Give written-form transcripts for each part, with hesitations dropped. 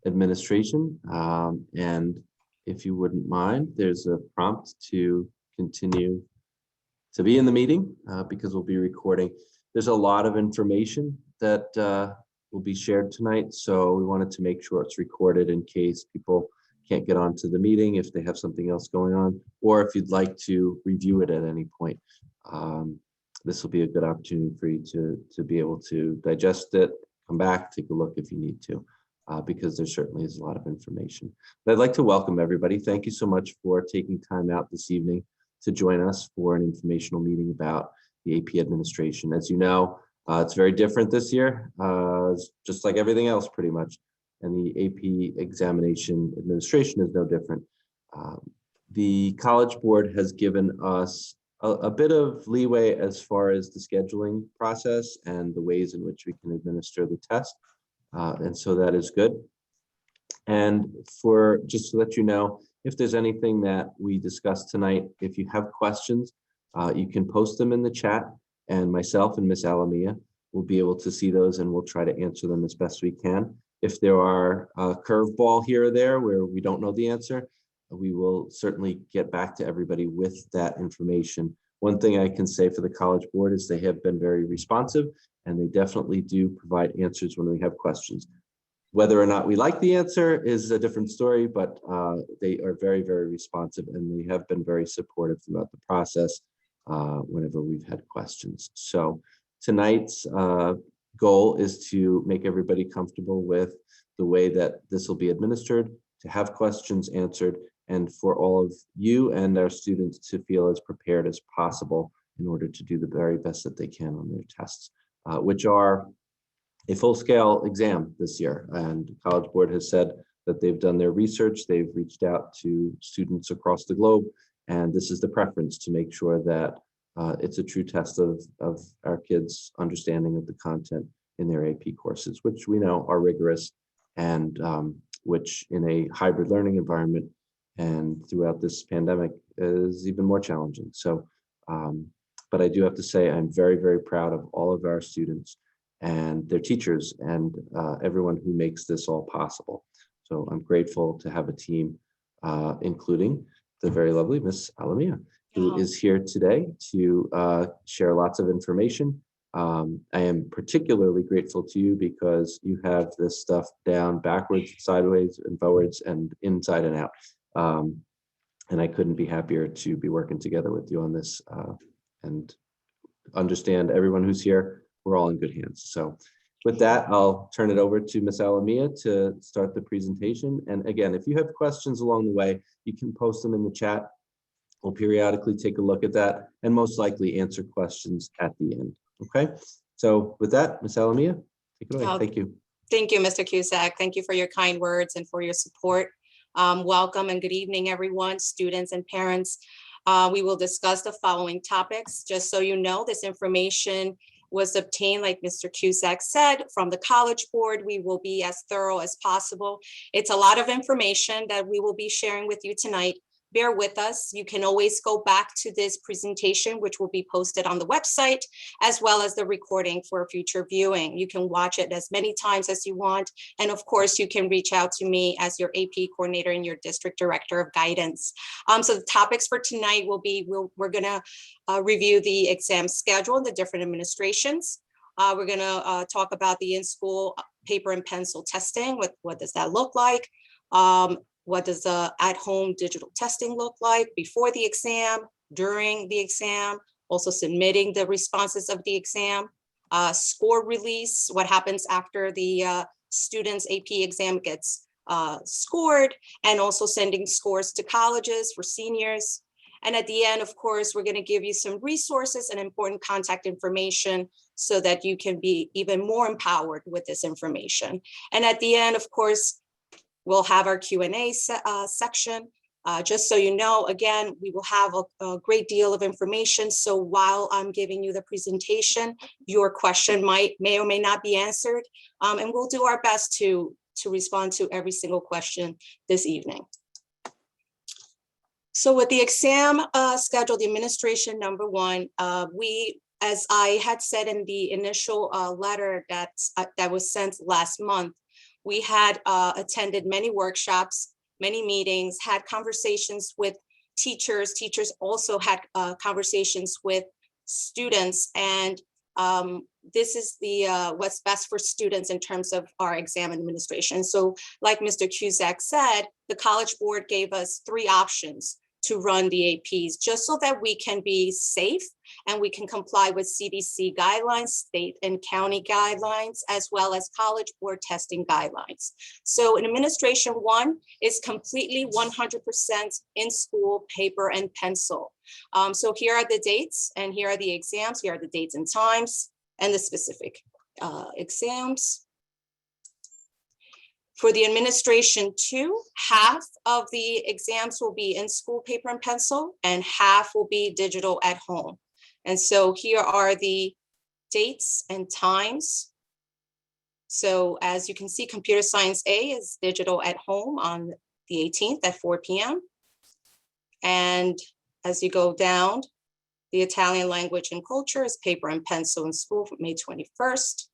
administration. And if you wouldn't mind, there's a prompt to continue to be in the meeting because we'll be recording. There's a lot of information that will be shared tonight, so we wanted to make sure it's recorded in case people can't get onto the meeting if they have something else going on, or if you'd like to review it at any point. This will be a good opportunity for you to be able to digest it, come back, take a look if you need to, because there certainly is a lot of information. But I'd like to welcome everybody. Thank you so much for taking time out this evening to join us for an informational meeting about the AP administration. As you know, it's very different this year, just like everything else pretty much. And the AP examination administration is no different. The College Board has given us a bit of leeway as far as the scheduling process and the ways in which we can administer the test. And so that is good. And for just to let you know, if there's anything that we discussed tonight, if you have questions, you can post them in the chat, and myself and Miss Alamia will be able to see those, and we'll try to answer them as best we can. If there are a curveball here or there where we don't know the answer, we will certainly get back to everybody with that information. One thing I can say for the College Board is they have been very responsive, and they definitely do provide answers when we have questions. Whether or not we like the answer is a different story, but they are very, very responsive, and they have been very supportive throughout the process whenever we've had questions. So tonight's goal is to make everybody comfortable with the way that this will be administered, to have questions answered, and for all of you and our students to feel as prepared as possible in order to do the very best that they can on their tests, which are a full-scale exam this year. And the College Board has said that they've done their research, they've reached out to students across the globe, and this is the preference to make sure that it's a true test of our kids' understanding of the content in their AP courses, which we know are rigorous, and which in a hybrid learning environment and throughout this pandemic is even more challenging. So, but I do have to say I'm very, very proud of all of our students and their teachers and everyone who makes this all possible. So I'm grateful to have a team, including the very lovely Miss Alamia, who is here today to share lots of information. I am particularly grateful to you because you have this stuff down backwards, sideways, and forwards, and inside and out. And I couldn't be happier to be working together with you on this and understand everyone who's here. We're all in good hands. So with that, I'll turn it over to Ms. Alamia to start the presentation. And again, if you have questions along the way, you can post them in the chat. We'll periodically take a look at that and most likely answer questions at the end. Okay. So with that, Ms. Alamia, take it away. Thank you. Thank you, Mr. Cusack. Thank you for your kind words and for your support. Welcome and good evening, everyone, students and parents. We will discuss the following topics. Just so you know, this information was obtained, like Mr. Cusack said, from the College Board. We will be as thorough as possible. It's a lot of information that we will be sharing with you tonight. Bear with us. You can always go back to this presentation, which will be posted on the website, as well as the recording for future viewing. You can watch it as many times as you want. And of course, you can reach out to me as your AP coordinator and your district director of guidance. So the topics for tonight will be, we're gonna review the exam schedule and the different administrations. We're gonna talk about the in-school paper and pencil testing. What does that look like? What does the at-home digital testing look like before the exam, during the exam, also submitting the responses of the exam, score release, what happens after the student's AP exam gets scored, and also sending scores to colleges for seniors. And at the end, of course, we're going to give you some resources and important contact information so that you can be even more empowered with this information. And at the end, of course, we'll have our Q&A section. Just so you know, again, we will have a great deal of information. So while I'm giving you the presentation, your question may or may not be answered. And we'll do our best to respond to every single question this evening. So with the exam schedule, the administration number one, as I had said in the initial letter that was sent last month, We had attended many workshops, many meetings, had conversations with teachers. Teachers also had conversations with students, and this is the what's best for students in terms of our exam administration. So like Mr. Cusack said, the College Board gave us 3 options to run the APs, just so that we can be safe and we can comply with CDC guidelines, state and county guidelines, as well as College Board testing guidelines. So in Administration 1 is completely 100% in school, paper and pencil. So here are the dates, and here are the exams. Here are the dates and times and the specific exams. For the Administration 2, half of the exams will be in school, paper and pencil, and half will be digital at home. And so here are the dates and times. So as you can see, Computer Science A is digital at home on the 18th at 4 p.m. And as you go down, the Italian Language and Culture is paper and pencil in school for May 21st.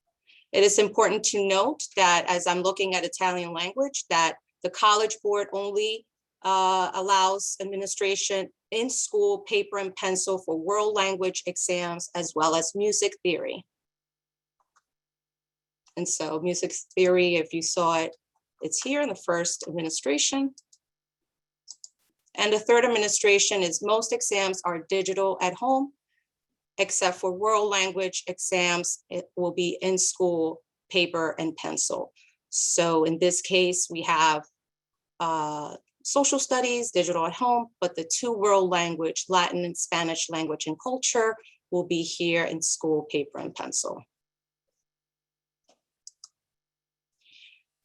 It is important to note that as I'm looking at Italian language, that the College Board only allows administration in school, paper and pencil for world language exams, as well as music theory. And so music theory, if you saw it, it's here in the first administration. And the third administration is most exams are digital at home, except for world language exams, it will be in school, paper and pencil. So in this case, we have social studies, digital at home, but the 2 world language, Latin and Spanish language and culture, will be here in school, paper and pencil.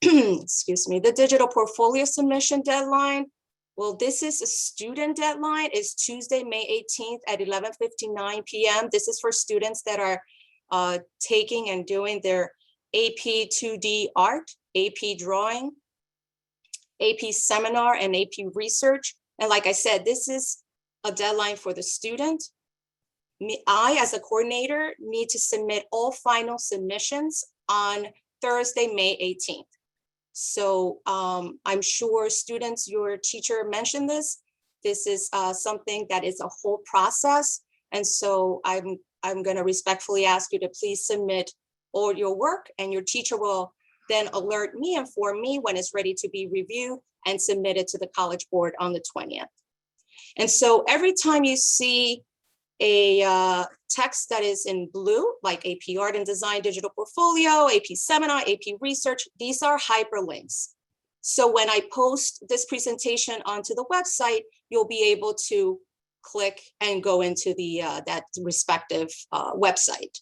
Excuse me, the digital portfolio submission deadline. Well, this is a student deadline. It's Tuesday, May 18th at 11:59 p.m. This is for students that are taking and doing their AP 2D art, AP drawing, AP seminar, and AP research. And like I said, this is a deadline for the student. I, as a coordinator, need to submit all final submissions on Thursday, May 18th. So I'm sure students, your teacher mentioned this. This is something that is a whole process. And so I'm going to respectfully ask you to please submit all your work, and your teacher will then alert me, inform me when it's ready to be reviewed and submitted to the College Board on the 20th. And so every time you see a text that is in blue, like AP Art and Design Digital Portfolio, AP Seminar, AP Research, these are hyperlinks. So when I post this presentation onto the website, you'll be able to click and go into the that respective website,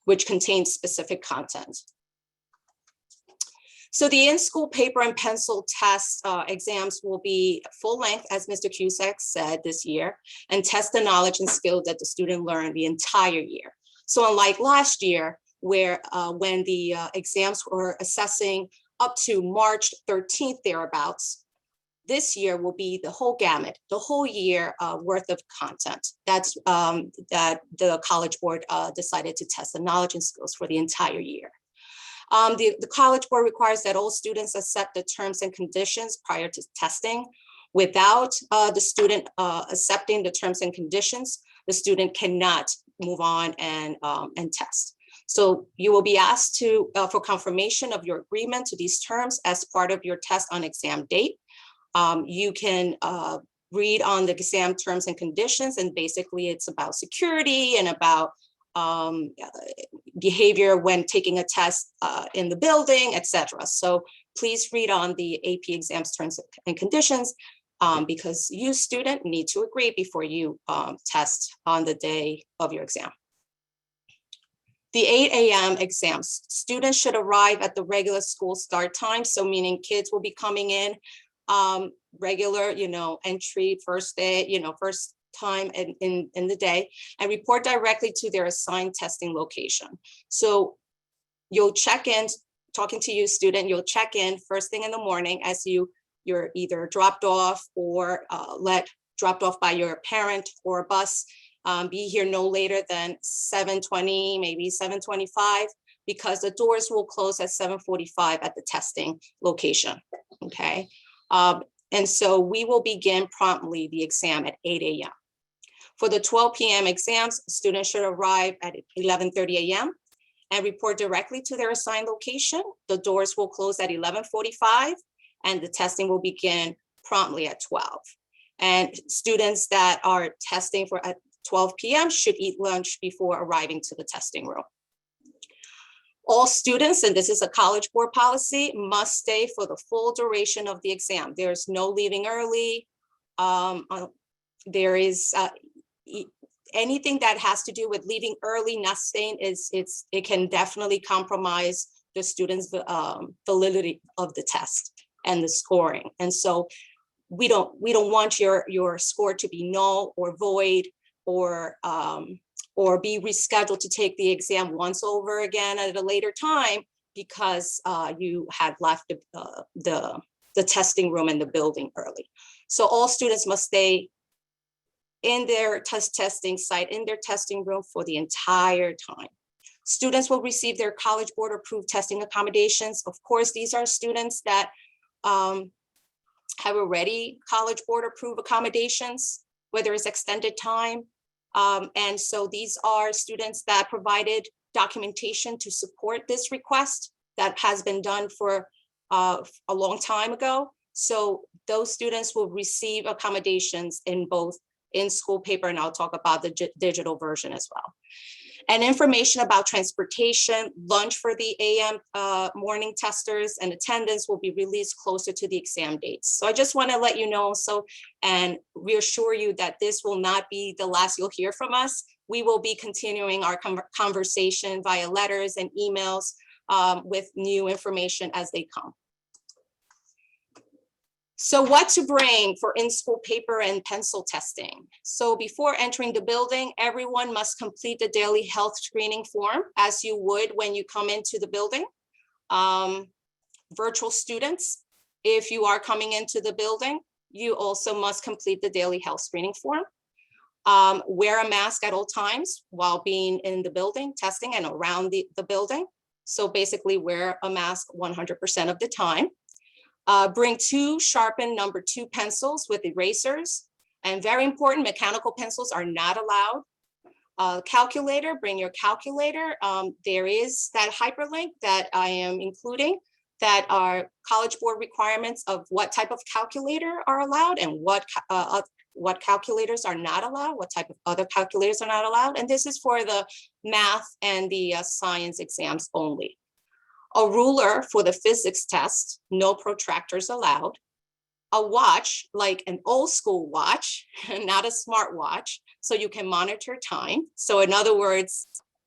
which contains specific content. So the in-school paper and pencil test exams will be full length, as Mr. Cusack said, this year, and test the knowledge and skills that the student learned the entire year. So unlike last year, where when the exams were assessing up to March 13th thereabouts, this year will be the whole gamut, the whole year worth of content. That's that the College Board decided to test the knowledge and skills for the entire year. The College Board requires that all students accept the terms and conditions prior to testing. Without the student accepting the terms and conditions, the student cannot move on and test. So you will be asked to for confirmation of your agreement to these terms as part of your test on exam date. You can read on the exam terms and conditions, and basically it's about security and about behavior when taking a test in the building, etc. So please read on the AP exams terms and conditions because you, student, need to agree before you test on the day of your exam. The 8 a.m. exams, students should arrive at the regular school start time. So meaning kids will be coming in regular, entry, first day, first time in the day, and report directly to their assigned testing location. So you'll check in, talking to you, student, you'll check in first thing in the morning as you're either dropped off or dropped off by your parent or a bus. Be here no later than 7:20, maybe 7:25. because the doors will close at 7:45 at the testing location, okay? And so we will begin promptly the exam at 8 a.m. For the 12 p.m. exams, students should arrive at 11:30 a.m. and report directly to their assigned location. The doors will close at 11:45 and the testing will begin promptly at 12. And students that are testing for at 12 p.m. should eat lunch before arriving to the testing room. All students, and this is a College Board policy, must stay for the full duration of the exam. There's no leaving early. There is anything that has to do with leaving early, not staying, it can definitely compromise the students' validity of the test and the scoring. And so we don't want your score to be null or void or be rescheduled to take the exam once over again at a later time because you had left the testing room and the building early. So all students must stay in their testing site, in their testing room for the entire time. Students will receive their College Board approved testing accommodations. Of course, these are students that have already College Board approved accommodations, whether it's extended time. And so these are students that provided documentation to support this request that has been done for a long time ago. So those students will receive accommodations in both in-school paper, and I'll talk about the digital version as well. And information about transportation, lunch for the AM morning testers, and attendance will be released closer to the exam dates. So I just want to let you know and reassure you that this will not be the last you'll hear from us. We will be continuing our conversation via letters and emails with new information as they come. So what to bring for in-school paper and pencil testing? So before entering the building, everyone must complete the daily health screening form as you would when you come into the building. Virtual students, if you are coming into the building, you also must complete the daily health screening form. Wear a mask at all times while being in the building, testing and around the building. So basically wear a mask 100% of the time. Bring 2 sharpened number 2 pencils with erasers, and very important, mechanical pencils are not allowed. Calculator, bring your calculator. There is that hyperlink that I am including that are College Board requirements of what type of calculator are allowed and what calculators are not allowed, what type of other calculators are not allowed. And this is for the math and the science exams only. A ruler for the physics test, no protractors allowed. A watch, like an old school watch, not a smart watch, so you can monitor time. So in other words,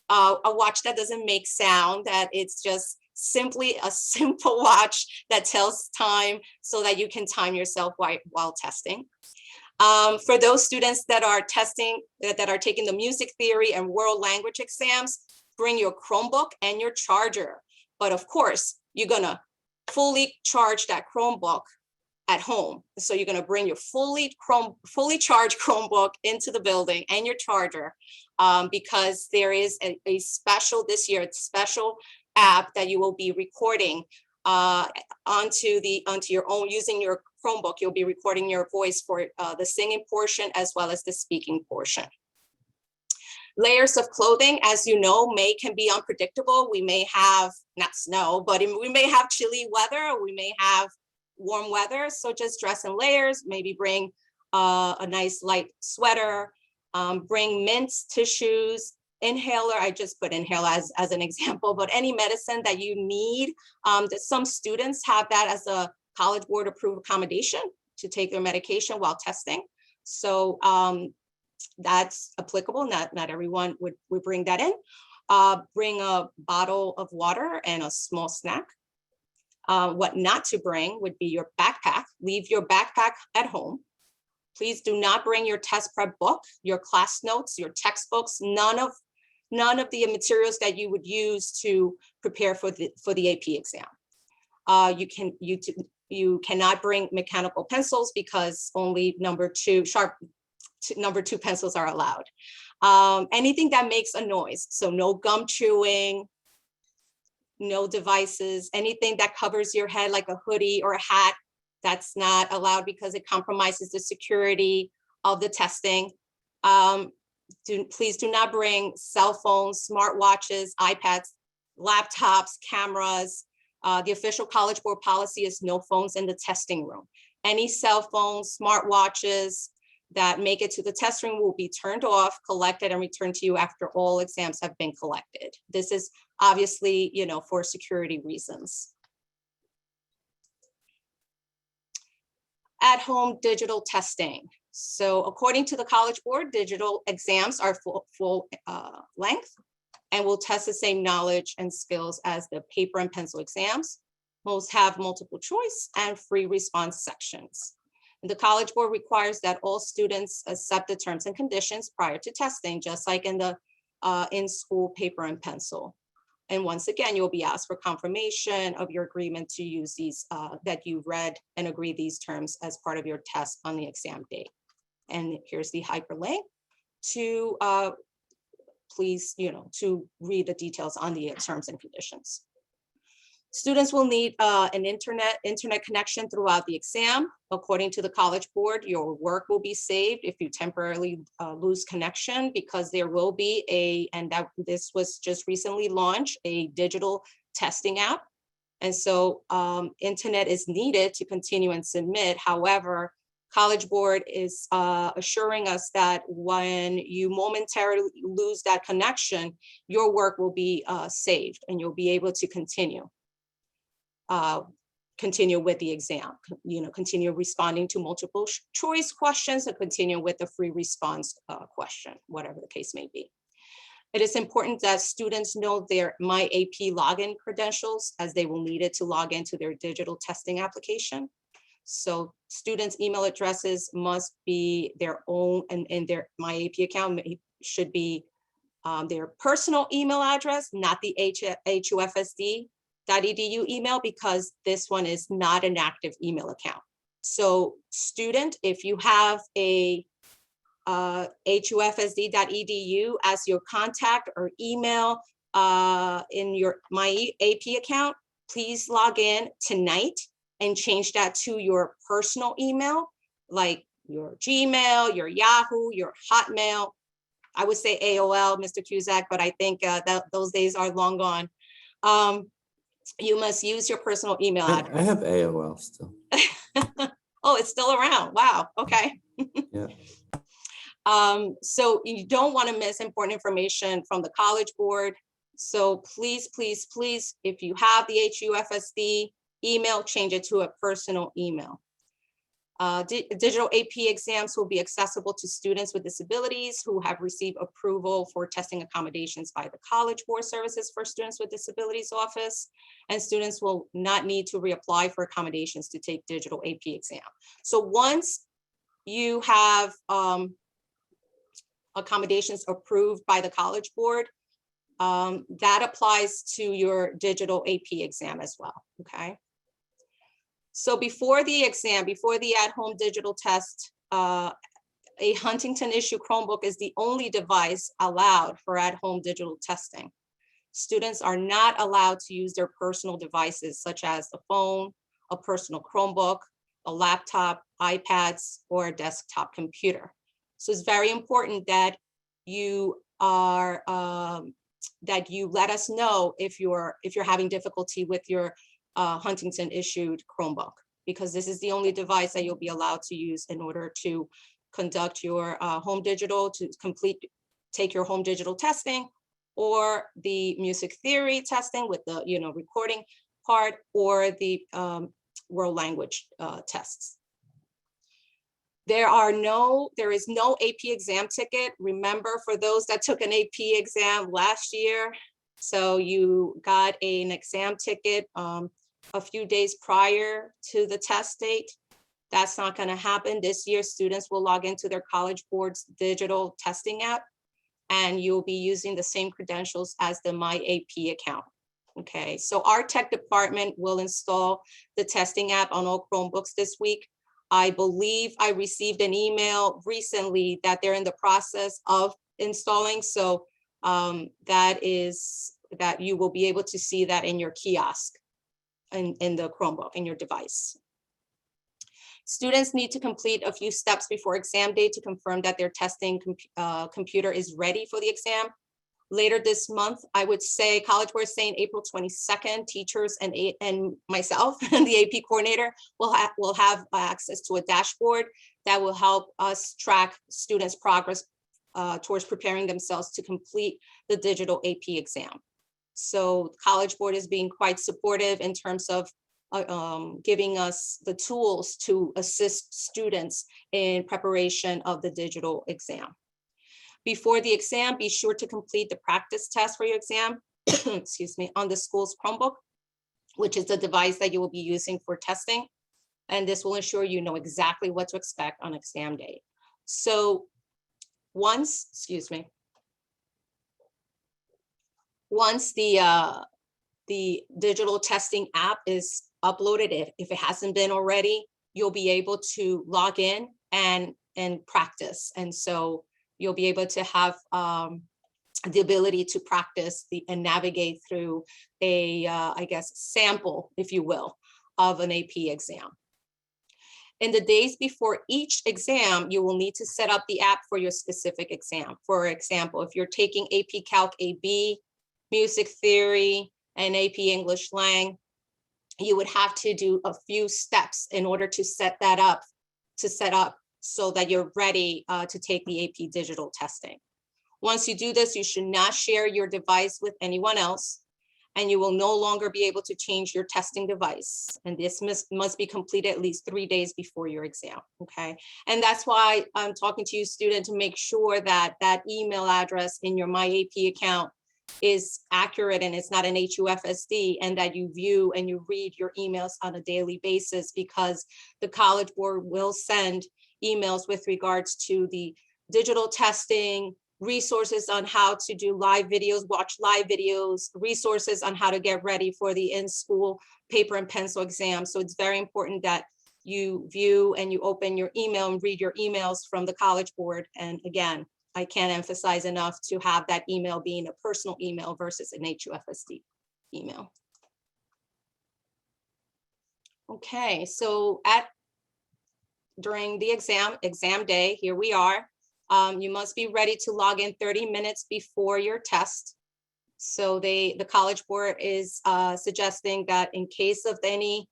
a watch that doesn't make sound, that it's just simply a simple watch that tells time so that you can time yourself while testing. For those students that are testing, that are taking the music theory and world language exams, bring your Chromebook and your charger. But of course, you're gonna fully charge that Chromebook at home. So you're gonna bring your fully charged Chromebook into the building and your charger because there is a special this year, a special app that you will be recording onto your own, using your Chromebook. You'll be recording your voice for the singing portion as well as the speaking portion. Layers of clothing, as you know, can be unpredictable. We may have, not snow, but we may have chilly weather, or we may have warm weather. So just dress in layers, maybe bring a nice light sweater, bring mints, tissues, inhaler. I just put inhaler as an example, but any medicine that you need. That some students have that as a College Board approved accommodation to take their medication while testing. So that's applicable. Not everyone would bring that in. Bring a bottle of water and a small snack. What not to bring would be your backpack. Leave your backpack at home. Please do not bring your test prep book, your class notes, your textbooks, none of the materials that you would use to prepare for the AP exam. You cannot bring mechanical pencils because only number 2 pencils are allowed. Anything that makes a noise, so no gum chewing, no devices, anything that covers your head like a hoodie or a hat, that's not allowed because it compromises the security of the testing. Please do not bring cell phones, smartwatches, iPads, laptops, cameras. The official College Board policy is no phones in the testing room. Any cell phones, smartwatches that make it to the test room will be turned off, collected, and returned to you after all exams have been collected. This is obviously, for security reasons. At-home digital testing. So according to the College Board, digital exams are full length and will test the same knowledge and skills as the paper and pencil exams. Most have multiple choice and free response sections. The College Board requires that all students accept the terms and conditions prior to testing, just like in the in-school paper and pencil. And once again, you'll be asked for confirmation of your agreement to use these, that you read and agree these terms as part of your test on the exam date. And here's the hyperlink to please, to read the details on the terms and conditions. Students will need an internet connection throughout the exam. According to the College Board, your work will be saved if you temporarily lose connection, because there will be this was just recently launched, a digital testing app. And so internet is needed to continue and submit. However, College Board is assuring us that when you momentarily lose that connection, your work will be saved and you'll be able to continue with the exam, continue responding to multiple choice questions and continue with the free response question, whatever the case may be. It is important that students know their My AP login credentials, as they will need it to log into their digital testing application. So students' email addresses must be their own, and in their My AP account should be their personal email address, not the HUFSD.edu email, because this one is not an active email account. So student, if you have a HUFSD.edu as your contact or email in your My AP account, please log in tonight and change that to your personal email, like your Gmail, your Yahoo, your Hotmail. I would say AOL, Mr. Cusack, but I think that those days are long gone. You must use your personal email address. I have AOL still. Oh, it's still around. Wow. Okay. Yeah. So you don't want to miss important information from the College Board. So please, please, please, if you have the HUFSD email, change it to a personal email. Digital AP exams will be accessible to students with disabilities who have received approval for testing accommodations by the College Board Services for Students with Disabilities Office, and students will not need to reapply for accommodations to take digital AP exam. So once you have accommodations approved by the College Board, that applies to your digital AP exam as well, okay? So before the exam, before the at-home digital test, a Huntington issue Chromebook is the only device allowed for at-home digital testing. Students are not allowed to use their personal devices, such as a phone, a personal Chromebook, a laptop, iPads, or a desktop computer. So it's very important that you are that you let us know if you're having difficulty with your Huntington issued Chromebook, because this is the only device that you'll be allowed to use in order to conduct your home digital, to take your home digital testing, or the music theory testing with the recording part, or the world language tests. There is no AP exam ticket. Remember, for those that took an AP exam last year, so you got an exam ticket a few days prior to the test date. That's not going to happen this year. Students will log into their College Board's digital testing app, and you'll be using the same credentials as the My AP account. Okay, so our tech department will install the testing app on all Chromebooks this week. I believe I received an email recently that they're in the process of installing. So that is that you will be able to see that in your kiosk in the Chromebook, in your device. Students need to complete a few steps before exam day to confirm that their testing computer is ready for the exam. Later this month, I would say College Board is saying April 22nd, teachers and myself and the AP coordinator will have access to a dashboard that will help us track students' progress towards preparing themselves to complete the digital AP exam. So College Board is being quite supportive in terms of giving us the tools to assist students in preparation of the digital exam. Before the exam, be sure to complete the practice test for your exam, excuse me, on the school's Chromebook, which is the device that you will be using for testing. And this will ensure you know exactly what to expect on exam day. So once the digital testing app is uploaded, if it hasn't been already, you'll be able to log in and practice. And so you'll be able to have the ability to practice and navigate through a, I guess, sample, if you will, of an AP exam. In the days before each exam, you will need to set up the app for your specific exam. For example, if you're taking AP Calc AB, Music Theory, and AP English Lang, you would have to do a few steps in order to set up so that you're ready to take the AP digital testing. Once you do this, you should not share your device with anyone else, and you will no longer be able to change your testing device. And this must be completed at least 3 days before your exam, okay? And that's why I'm talking to you, student, to make sure that that email address in your My AP account is accurate and it's not an HUFSD, and that you view and you read your emails on a daily basis, because the College Board will send emails with regards to the digital testing, resources on how to do live videos, watch live videos, resources on how to get ready for the in-school paper and pencil exam. So it's very important that you view and you open your email and read your emails from the College Board. And again, I can't emphasize enough to have that email being a personal email versus an HUFSD email. Okay, so during the exam day, here we are. You must be ready to log in 30 minutes before your test. So the College Board is suggesting that in case of any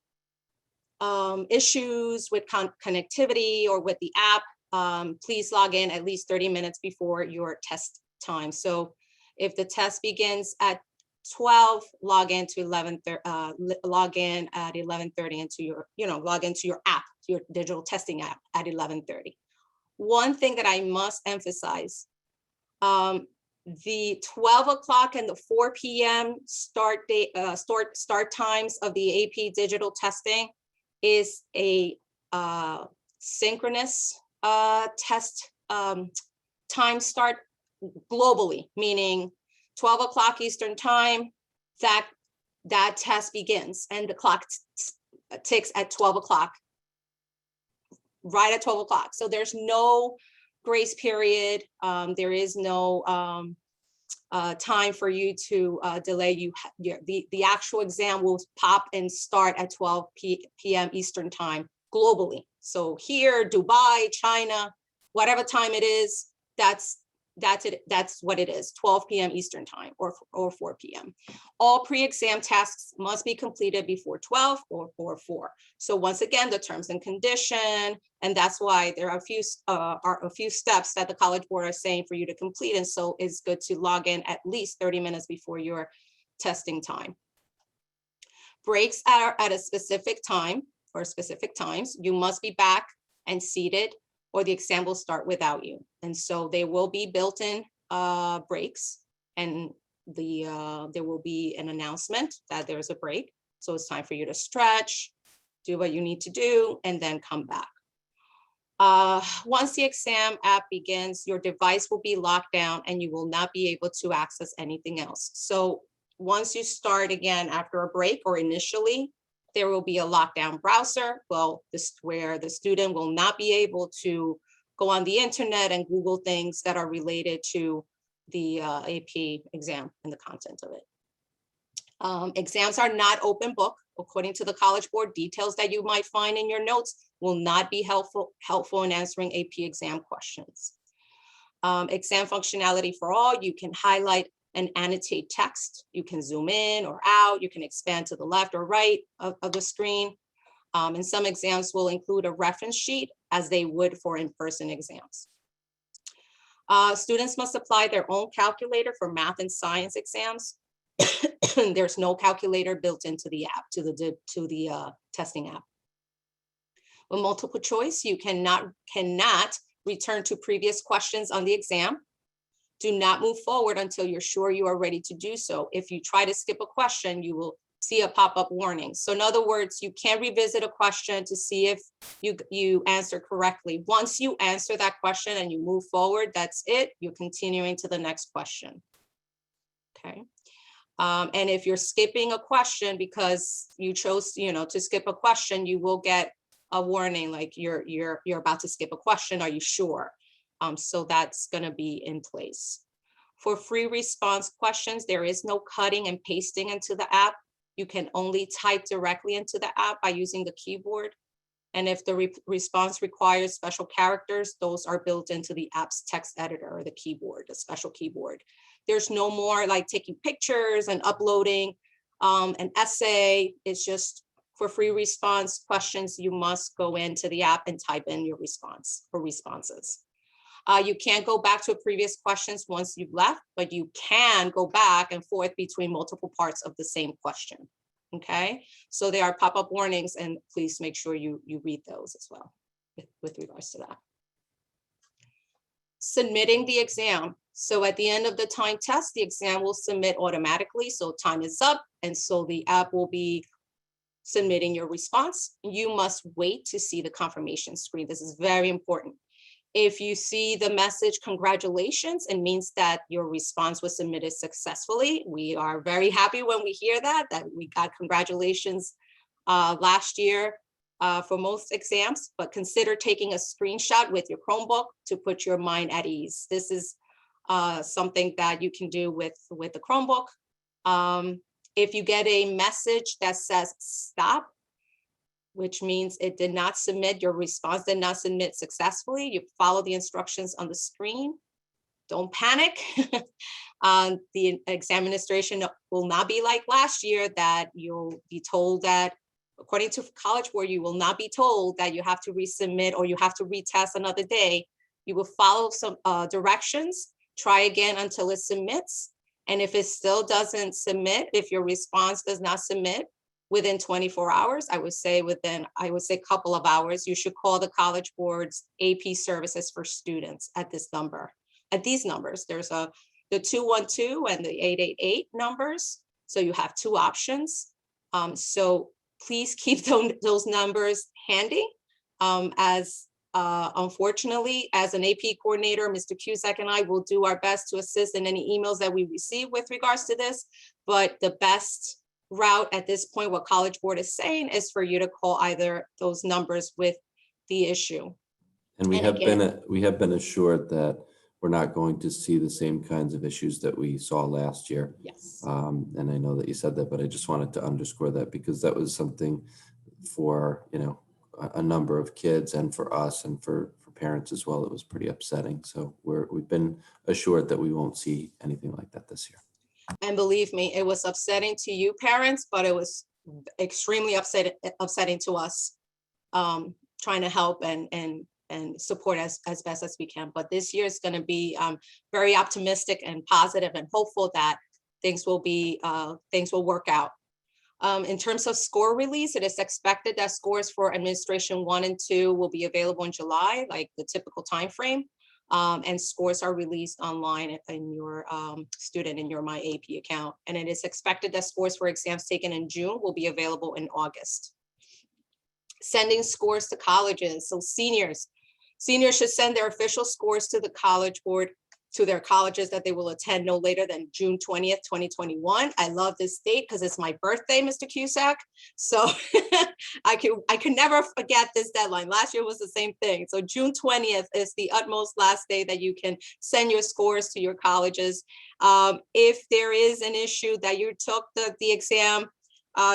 issues with connectivity or with the app, please log in at least 30 minutes before your test time. So if the test begins at 12, log in to 11:30, log in at 11:30 into your, log into your app, your digital testing app at 11:30. One thing that I must emphasize, the 12 o'clock and the 4 p.m. start times of the AP digital testing is a synchronous test time start globally, meaning 12 o'clock Eastern time, that test begins, and the clock ticks at 12 o'clock, right at 12 o'clock. So there's no grace period. There is no time for you to delay. The actual exam will pop and start at 12 p.m. Eastern time globally. So here, Dubai, China, whatever time it is, that's it. That's what it is, 12 p.m. Eastern time or 4 p.m. All pre-exam tasks must be completed before 12 or 4. So once again, the terms and condition, and that's why there are a few steps that the College Board is saying for you to complete. And so it's good to log in at least 30 minutes before your testing time. Breaks are at a specific time or specific times. You must be back and seated, or the exam will start without you. And so there will be built-in breaks, and there will be an announcement that there's a break. So it's time for you to stretch, do what you need to do, and then come back. Once the exam app begins, your device will be locked down and you will not be able to access anything else. So once you start again after a break, or initially, there will be a lockdown browser. Well, where the student will not be able to go on the internet and Google things that are related to the AP exam and the content of it. Exams are not open book. According to the College Board, details that you might find in your notes will not be helpful in answering AP exam questions. Exam functionality for all, you can highlight and annotate text. You can zoom in or out. You can expand to the left or right of the screen. And some exams will include a reference sheet as they would for in-person exams. Students must apply their own calculator for math and science exams. There's no calculator built into the app, to the testing app. With multiple choice, you cannot return to previous questions on the exam. Do not move forward until you're sure you are ready to do so. If you try to skip a question, you will see a pop-up warning. So in other words, you can't revisit a question to see if you answer correctly. Once you answer that question and you move forward, that's it. You're continuing to the next question. Okay. And if you're skipping a question because you chose, to skip a question, you will get a warning like you're about to skip a question. Are you sure? So that's going to be in place. For free response questions, there is no cutting and pasting into the app. You can only type directly into the app by using the keyboard. And if the response requires special characters, those are built into the app's text editor or the keyboard, the special keyboard. There's no more like taking pictures and uploading an essay. It's just for free response questions, you must go into the app and type in your response or responses. You can't go back to previous questions once you've left, but you can go back and forth between multiple parts of the same question. Okay, so there are pop-up warnings, and please make sure you read those as well with regards to that. Submitting the exam. So at the end of the time test, the exam will submit automatically. So time is up, and so the app will be submitting your response. You must wait to see the confirmation screen. This is very important. If you see the message, congratulations, it means that your response was submitted successfully. We are very happy when we hear that we got congratulations last year for most exams, but consider taking a screenshot with your Chromebook to put your mind at ease. This is something that you can do with the Chromebook. If you get a message that says stop, which means it did not submit, your response did not submit successfully, you follow the instructions on the screen. Don't panic. The exam administration will not be like last year that you'll be told that, according to College Board, you will not be told that you have to resubmit or you have to retest another day. You will follow some directions, try again until it submits. And if it still doesn't submit, if your response does not submit, within 24 hours, I would say a couple of hours, you should call the College Board's AP services for students at this number. At these numbers, there's the 212 and the 888 numbers. So you have two options. So please keep those numbers handy. Unfortunately, as an AP coordinator, Mr. Cusack and I will do our best to assist in any emails that we receive with regards to this, but the best route at this point, what College Board is saying, is for you to call either those numbers with the issue. And we have been assured that we're not going to see the same kinds of issues that we saw last year. Yes. And I know that you said that, but I just wanted to underscore that because that was something for, a number of kids and for us and for parents as well. It was pretty upsetting. So we've been assured that we won't see anything like that this year. And believe me, it was upsetting to you parents, but it was extremely upsetting to us, trying to help and support as best as we can. But this year is going to be very optimistic and positive and hopeful that things will work out. In terms of score release, it is expected that scores for administration 1 and 2 will be available in July, like the typical time frame. And scores are released online in your in your My AP account. And it is expected that scores for exams taken in June will be available in August. Sending scores to colleges. So seniors should send their official scores to the College Board to their colleges that they will attend no later than June 20th, 2021. I love this date because it's my birthday, Mr. Cusack. So I can never forget this deadline. Last year was the same thing. So June 20th is the utmost last day that you can send your scores to your colleges. If there is an issue that you took the exam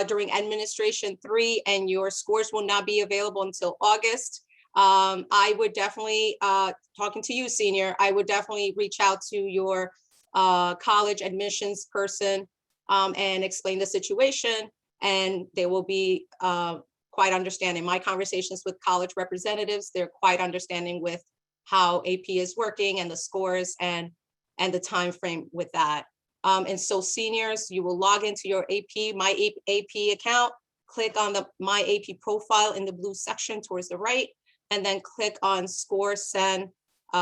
during administration 3 and your scores will not be available until August, I would definitely, talking to you, senior, I would definitely reach out to your college admissions person and explain the situation, and they will be quite understanding. My conversations with college representatives, they're quite understanding with how AP is working and the scores and the time frame with that. And so seniors, you will log into your My AP account, click on the My AP profile in the blue section towards the right, and then click on score send,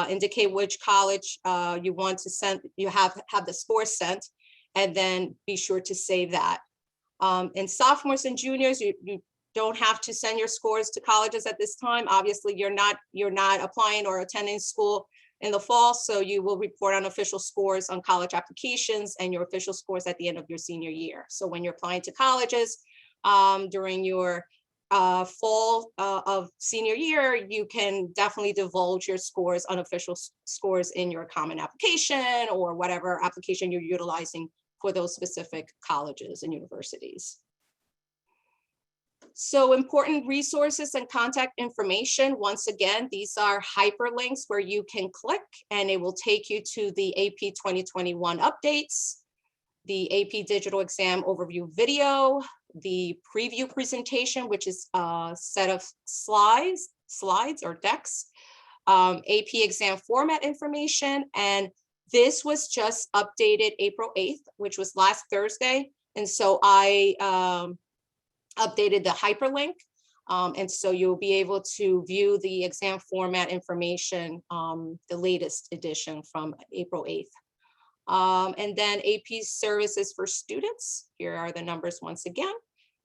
indicate which college you want to send, you have the score sent, and then be sure to save that. And sophomores and juniors, you don't have to send your scores to colleges at this time. Obviously, you're not applying or attending school in the fall, so you will report on official scores on college applications and your official scores at the end of your senior year. So when you're applying to colleges during your fall of senior year, you can definitely divulge your scores, unofficial scores in your common application or whatever application you're utilizing for those specific colleges and universities. So important resources and contact information. Once again, these are hyperlinks where you can click and it will take you to the AP 2021 updates, the AP digital exam overview video, the preview presentation, which is a set of slides or decks, AP exam format information. And this was just updated April 8th, which was last Thursday. And so I updated the hyperlink. And so you'll be able to view the exam format information, the latest edition from April 8th. And then AP services for students. Here are the numbers once again.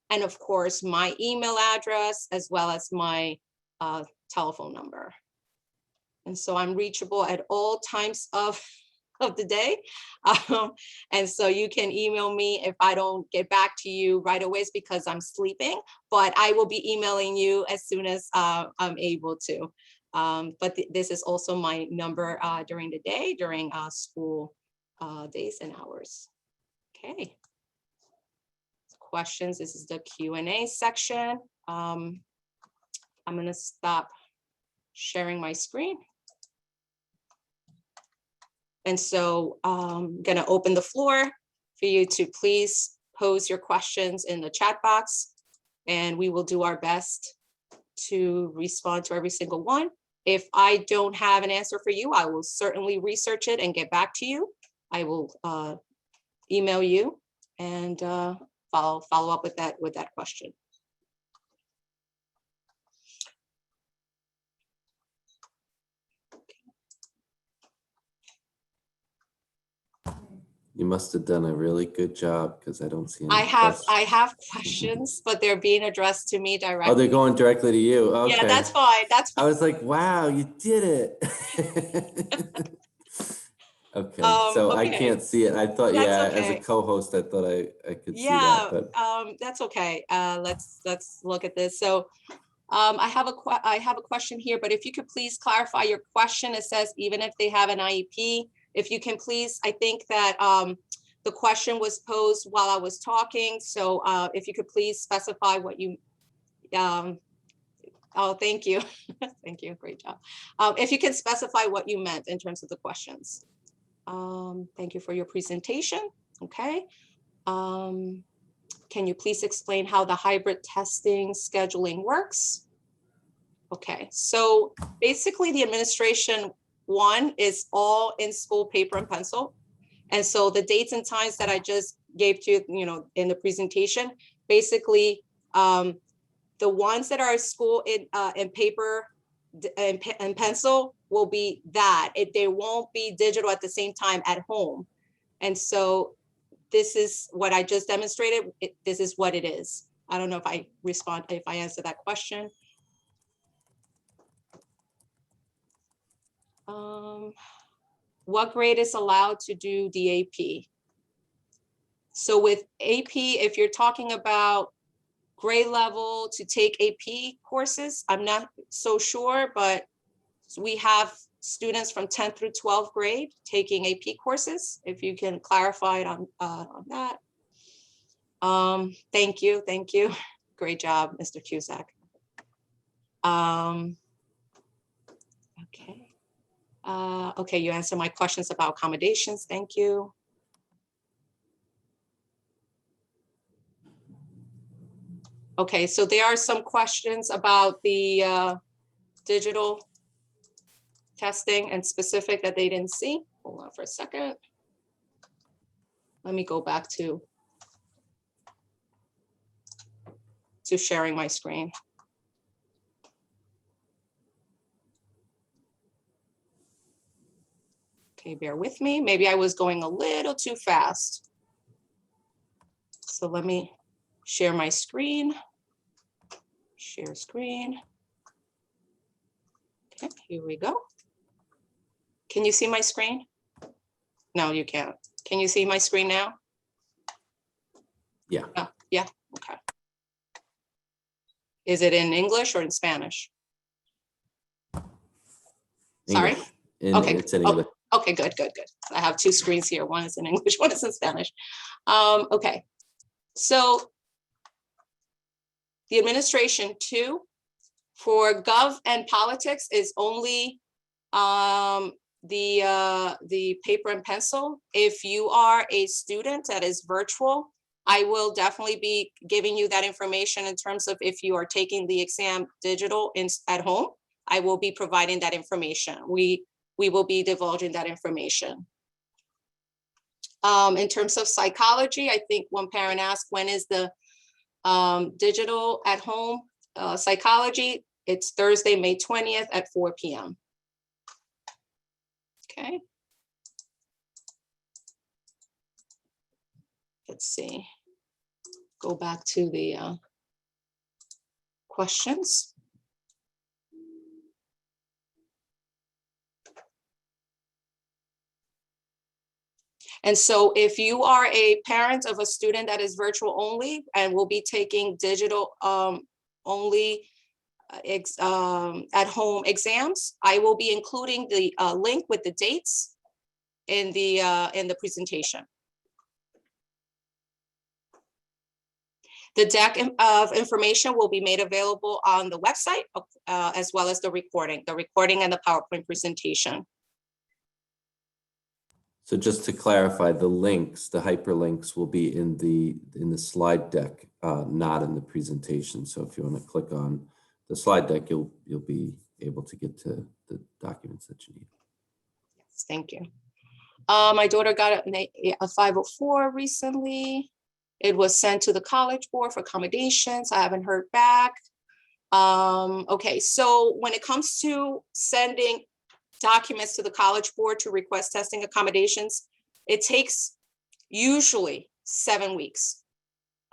And of course, my email address, as well as my telephone number. And so I'm reachable at all times of the day. And so you can email me if I don't get back to you right away, it's because I'm sleeping, but I will be emailing you as soon as I'm able to. But this is also my number during the day, during school days and hours. Okay. Questions, this is the Q&A section. I'm gonna stop sharing my screen. And so I'm gonna open the floor for you to please pose your questions in the chat box, and we will do our best to respond to every single one. If I don't have an answer for you, I will certainly research it and get back to you. I will email you and follow up with that question. You must have done a really good job because I don't see any I have questions. questions, but they're being addressed to me directly. Oh, they're going directly to you. Okay. Yeah, that's fine. That's fine. I was like, wow, you did it. Okay, so I Okay. can't see it. I thought, That's yeah, as a okay. co-host, I thought I could see Yeah, that, but that's okay. Let's look at this. So I have a question here, but if you could please clarify your question. It says even if they have an IEP, if you can please, I think that the question was posed while I was talking. So if you could please specify what you, oh, thank you. Thank you, great job. If you can specify what you meant in terms of the questions. Thank you for your presentation. Okay. Can you please explain how the hybrid testing scheduling works? Okay, so basically the administration one is all in school paper and pencil. And so the dates and times that I just gave to you, in the presentation, basically the ones that are at school in paper and pencil will be that. They won't be digital at the same time at home. And so this is what I just demonstrated. This is what it is. I don't know if I answer that question. what grade is allowed to do the AP? So with AP, if you're talking about grade level to take AP courses, I'm not so sure, but we have students from 10th through 12th grade taking AP courses. If you can clarify it on that. Thank you. Great job, Mr. Cusack. Okay. Okay, you answered my questions about accommodations. Thank you. Okay, so there are some questions about the digital testing and specific that they didn't see. Hold on for a second. Let me go back to sharing my screen. Okay, bear with me. Maybe I was going a little too fast. So let me share my screen. Share screen. Okay, here we go. Can you see my screen? No, you can't. Can you see my screen now? Yeah. Oh, yeah, okay. Is it in English or in Spanish? Sorry? English. Okay. It's in English. Okay, good. I have two screens here. One is in English, one is in Spanish. Okay, so the administration too, for Gov and Politics is only the paper and pencil. If you are a student that is virtual, I will definitely be giving you that information in terms of if you are taking the exam digital at home. I will be providing that information. We will be divulging that information. In terms of psychology, I think one parent asked, when is the digital at home psychology? It's Thursday, May 20th at 4 p.m. Okay. Let's see. Go back to the questions. And so if you are a parent of a student that is virtual only and will be taking digital only at home exams, I will be including the link with the dates in the presentation. The deck of information will be made available on the website as well as the recording and the PowerPoint presentation. So just to clarify, the links, the hyperlinks will be in the slide deck, not in the presentation. So if you want to click on the slide deck, you'll be able to get to the documents that you need. Yes, thank you. My daughter got a 504 recently. It was sent to the College Board for accommodations. I haven't heard back. Okay, so when it comes to sending documents to the College Board to request testing accommodations, it takes usually 7 weeks.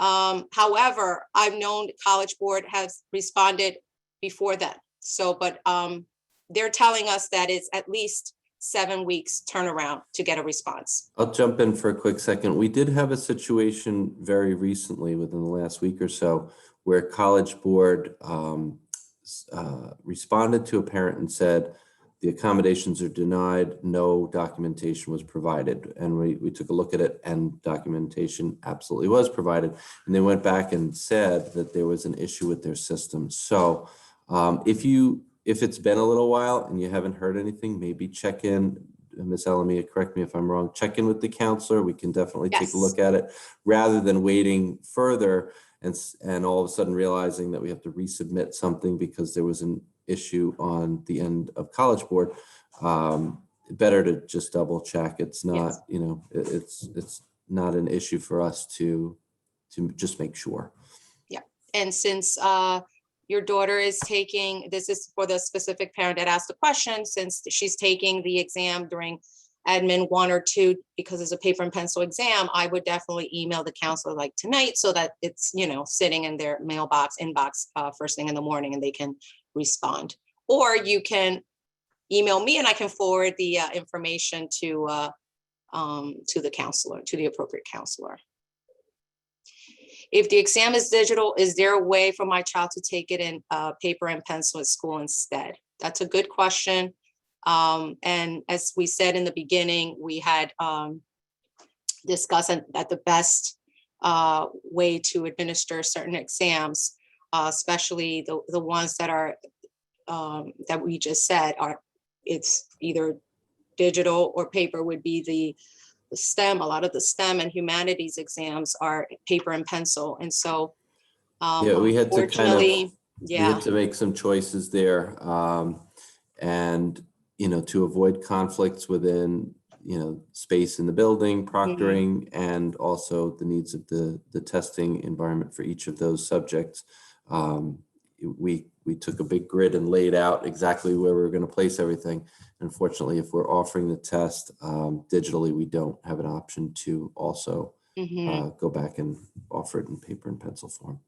However, I've known the College Board has responded before that. So, but they're telling us that it's at least 7 weeks turnaround to get a response. I'll jump in for a quick second. We did have a situation very recently within the last week or so where College Board responded to a parent and said, the accommodations are denied, no documentation was provided. And we took a look at it and documentation absolutely was provided. And they went back and said that there was an issue with their system. So if it's been a little while and you haven't heard anything, maybe check in, Ms. Alamia, correct me if I'm wrong, check in with the counselor. We can definitely take a look at it rather than waiting further and all of a sudden realizing that we have to resubmit something because there was an issue on the end of College Board. Better to just double check. It's not, it's not an issue for us to just make sure. Yeah, and since your daughter is taking, this is for the specific parent that asked the question, since she's taking the exam during admin 1 or 2 because it's a paper and pencil exam, I would definitely email the counselor like tonight so that it's, sitting in their inbox first thing in the morning and they can respond. Or you can email me and I can forward the information to the counselor, to the appropriate counselor. If the exam is digital, is there a way for my child to take it in paper and pencil at school instead? That's a good question. And as we said in the beginning, we had discussed that the best way to administer certain exams, especially the ones that are that we just said are, it's either digital or paper, would be the STEM. A lot of the STEM and humanities exams are paper and pencil. And so Yeah, we had to kind of, unfortunately, we had yeah, to make some choices there. And, you know, to avoid conflicts within, you know, space in the building, proctoring, and also the needs of the testing environment for each of those subjects. We took a big grid and laid out exactly where we were going to place everything. Unfortunately, if we're offering the test digitally, we don't have an option to also go back and offer it in paper and pencil form.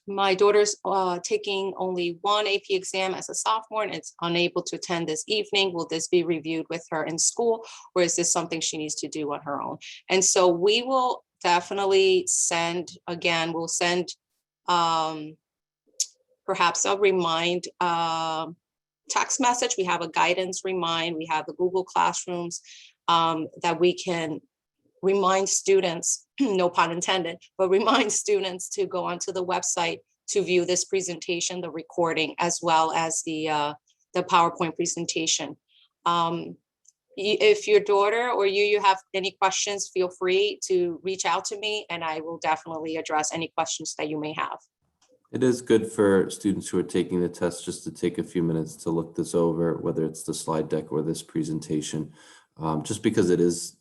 My daughter's taking only one AP exam as a sophomore and is unable to attend this evening. Will this be reviewed with her in school, or is this something she needs to do on her own? And so we will definitely send, again, we'll send perhaps a remind text message. We have a guidance remind, we have the Google Classrooms that we can remind students, no pun intended, but remind students to go onto the website to view this presentation, the recording, as well as the PowerPoint presentation. If your daughter or you have any questions, feel free to reach out to me and I will definitely address any questions that you may have. It is good for students who are taking the test just to take a few minutes to look this over, whether it's the slide deck or this presentation. Just because it is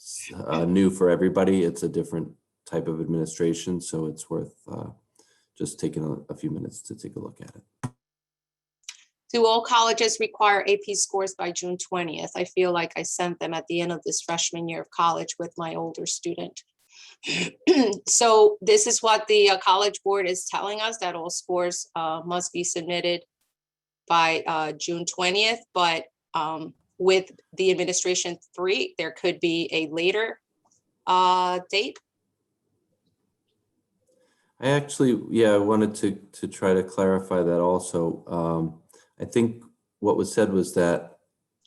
new for everybody, it's a different type of administration, so it's worth just taking a few minutes to take a look at it. Do all colleges require AP scores by June 20th? I feel like I sent them at the end of this freshman year of college with my older student. So this is what the College Board is telling us, that all scores must be submitted by June 20th, but with the administration 3, there could be a later date. I actually, yeah, I wanted to try to clarify that also. I think what was said was that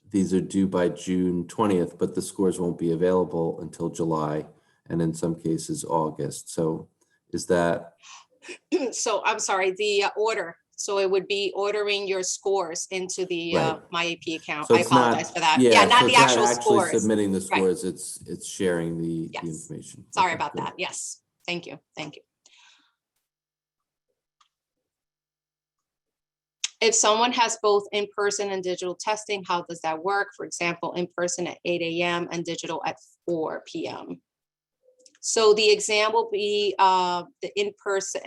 these are due by June 20th, but the scores won't be available until July and in some cases August. So is that? So I'm sorry, the order. So it would be ordering your scores into the Right. My AP account. So I apologize for that. Yeah, not so the it's actual not actually scores. submitting the Right. scores, it's sharing the Yes. information. Sorry Okay, about good. that. Yes, thank you, thank you. If someone has both in-person and digital testing, how does that work? For example, in-person at 8 a.m. and digital at 4 p.m. So the exam will be the in-person.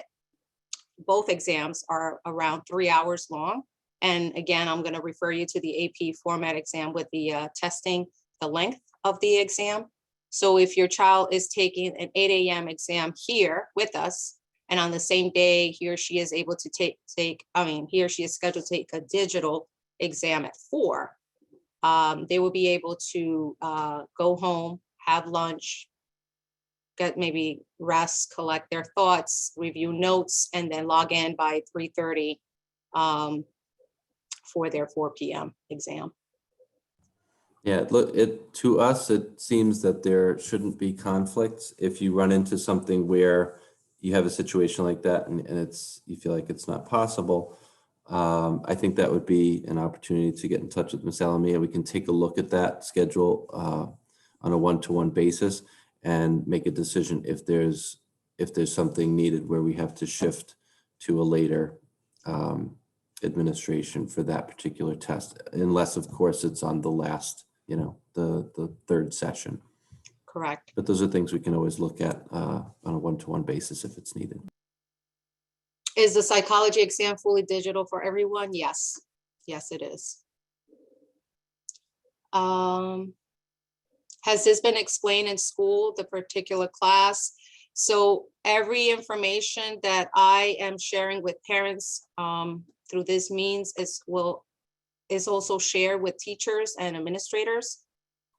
Both exams are around 3 hours long. And again, I'm going to refer you to the AP format exam with the testing, the length of the exam. So if your child is taking an 8 a.m. exam here with us, and on the same day, he or she is able to he or she is scheduled to take a digital exam at 4, they will be able to go home, have lunch, get maybe rest, collect their thoughts, review notes, and then log in by 3:30 for their 4 p.m. exam. Yeah, look, to us, it seems that there shouldn't be conflicts. If you run into something where you have a situation like that and you feel like it's not possible, I think that would be an opportunity to get in touch with Ms. Alamia. We can take a look at that schedule on a one-to-one basis and make a decision if there's something needed where we have to shift to a later administration for that particular test, unless of course it's on the last, the third session. Correct. But those are things we can always look at on a one-to-one basis if it's needed. Is the psychology exam fully digital for everyone? Yes. Yes, it is. Has this been explained in school, the particular class? So every information that I am sharing with parents through this means is also shared with teachers and administrators.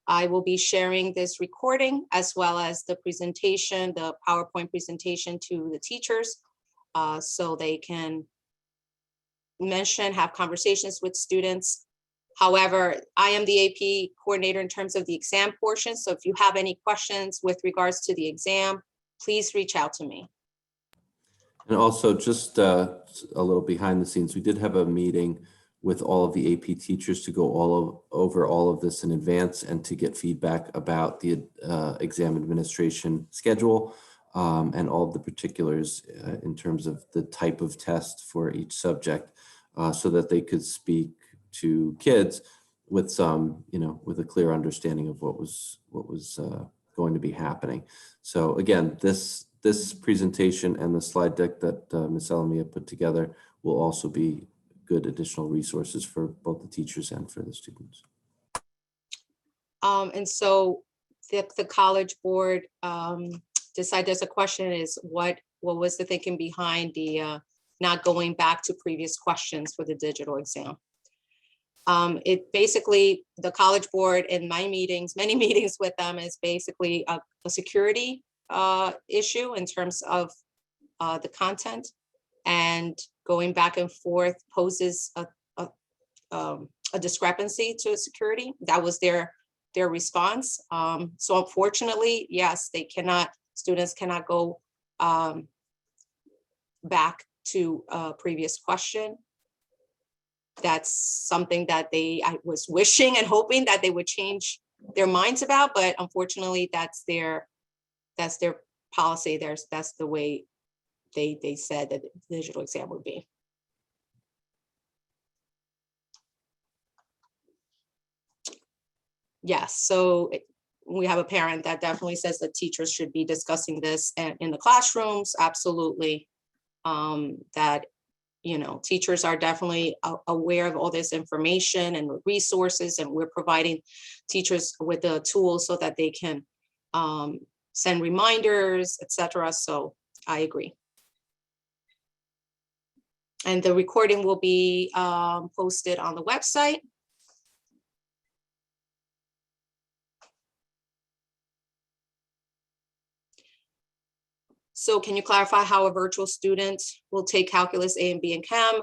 I will be sharing this recording as well as the presentation, the PowerPoint presentation to the teachers, so they can have conversations with students. However, I am the AP coordinator in terms of the exam portion. So if you have any questions with regards to the exam, please reach out to me. And also just a little behind the scenes, we did have a meeting with all of the AP teachers to go over all of this in advance and to get feedback about the exam administration schedule and all of the particulars in terms of the type of test for each subject so that they could speak to kids with some, with a clear understanding of what was going to be happening. So again, this presentation and the slide deck that Ms. Elamia put together will also be good additional resources for both the teachers and for the students. And so the College Board decided, there's a question is what was the thinking behind the not going back to previous questions for the digital exam? It basically, the College Board in my meetings, many meetings with them, is basically a security issue in terms of the content, and going back and forth poses a discrepancy to security. That was their response. So unfortunately, yes, students cannot go back to a previous question. That's something that I was wishing and hoping that they would change their minds about, but unfortunately that's their policy. That's the way they said that the digital exam would be. Yes, so we have a parent that definitely says that teachers should be discussing this in the classrooms. Absolutely. That, teachers are definitely aware of all this information and resources, and we're providing teachers with the tools so that they can send reminders, etc. So I agree. And the recording will be posted on the website. So can you clarify how a virtual student will take calculus A and B and chem,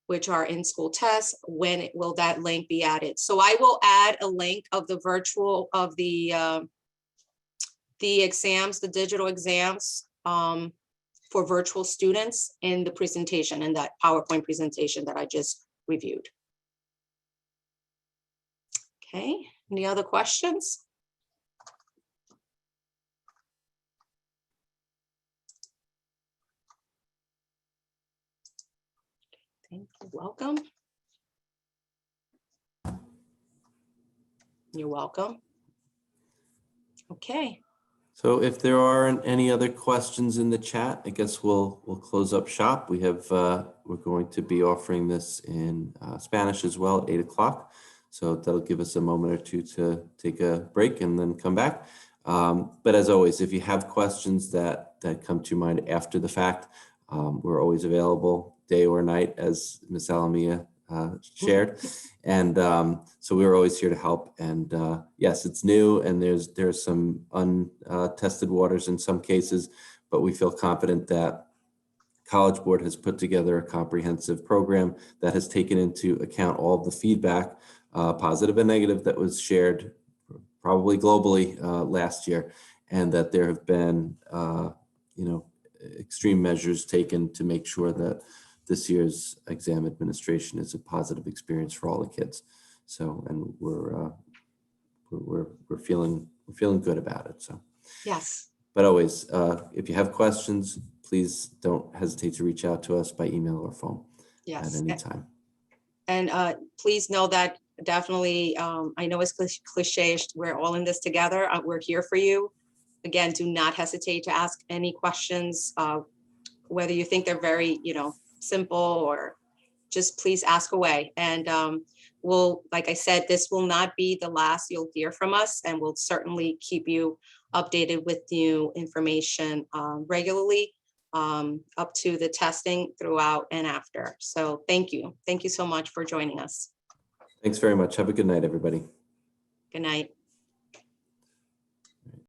which are in-school tests? When will that link be added? So I will add a link of the virtual of the exams, the digital exams for virtual students in the presentation, in that PowerPoint presentation that I just reviewed. Okay, any other questions? Thank you. Welcome. You're welcome. Okay. So if there aren't any other questions in the chat, I guess we'll close up shop. We have we're going to be offering this in Spanish as well at 8 o'clock. So that'll give us a moment or two to take a break and then come back. But as always, if you have questions that come to mind after the fact, we're always available day or night, as Ms. Alamia shared. And so we're always here to help. And yes, it's new and there's some untested waters in some cases, but we feel confident that College Board has put together a comprehensive program that has taken into account all of the feedback, positive and negative, that was shared probably globally last year, and that there have been extreme measures taken to make sure that this year's exam administration is a positive experience for all the kids. So, and we're feeling good about it. So, yes. But always, if you have questions, please don't hesitate to reach out to us by email or phone at any time. And please know that definitely, I know it's cliche, we're all in this together. We're here for you. Again, do not hesitate to ask any questions, whether you think they're very, simple, or just please ask away. And like I said, this will not be the last you'll hear from us, and we'll certainly keep you updated with new information regularly up to the testing throughout and after. So thank you. Thank you so much for joining us. Thanks very much. Have a good night, everybody. Good night.